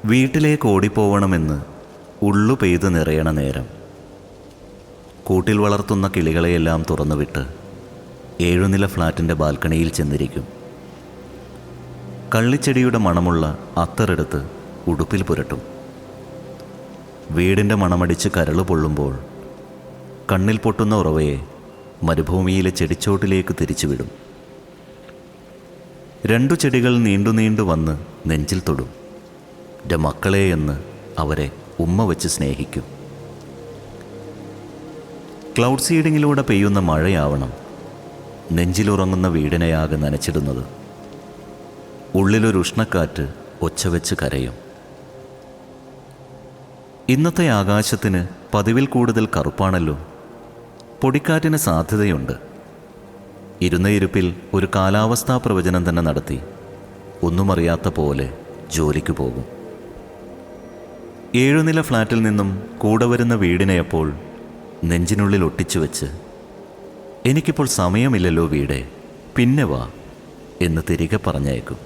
വീട്ടിലേക്ക് ഓടിപ്പോവണമെന്ന് ഉള്ളു പെയ്ത് നിറയണ നേരം കൂട്ടിൽ വളർത്തുന്ന കിളികളെയെല്ലാം തുറന്നുവിട്ട് 7 നില ഫ്ലാറ്റിൻ്റെ ബാൽക്കണിയിൽ ചെന്നിരിക്കും. കള്ളിച്ചെടിയുടെ മണമുള്ള അത്തറെടുത്ത് ഉടുപ്പിൽ പുരട്ടും. വീടിൻ്റെ മണമടിച്ച് കരള് പൊള്ളുമ്പോൾ കണ്ണിൽ പൊട്ടുന്ന ഉറവയെ മരുഭൂമിയിലെ ചെടിച്ചോട്ടിലേക്ക് തിരിച്ചുവിടും. 2 ചെടികൾ നീണ്ടു നീണ്ടു വന്ന് നെഞ്ചിൽ തൊടും. എൻ്റെ മക്കളെ എന്ന് അവരെ ഉമ്മ വെച്ച് സ്നേഹിക്കും. ക്ലൗഡ് സീഡിങ്ങിലൂടെ പെയ്യുന്ന മഴയാവണം നെഞ്ചിലുറങ്ങുന്ന വീടിനെയാകെ നനച്ചിടുന്നത്. ഉള്ളിലൊരു ഉഷ്ണക്കാറ്റ് ഒച്ചവെച്ച് കരയും. ഇന്നത്തെ ആകാശത്തിന് പതിവിൽ കൂടുതൽ കറുപ്പാണല്ലോ. പൊടിക്കാറ്റിന് സാധ്യതയുണ്ട്. ഇരുന്ന ഇരിപ്പിൽ ഒരു കാലാവസ്ഥാ പ്രവചനം തന്നെ നടത്തി ഒന്നുമറിയാത്ത പോലെ ജോലിക്ക് പോകും. 7 നില ഫ്ലാറ്റിൽ നിന്നും കൂടെ വരുന്ന വീടിനെയപ്പോൾ നെഞ്ചിനുള്ളിൽ ഒട്ടിച്ചു വെച്ച് എനിക്കിപ്പോൾ സമയമില്ലല്ലോ വീടേ, പിന്നെ വാ എന്ന് തിരികെ പറഞ്ഞയക്കും.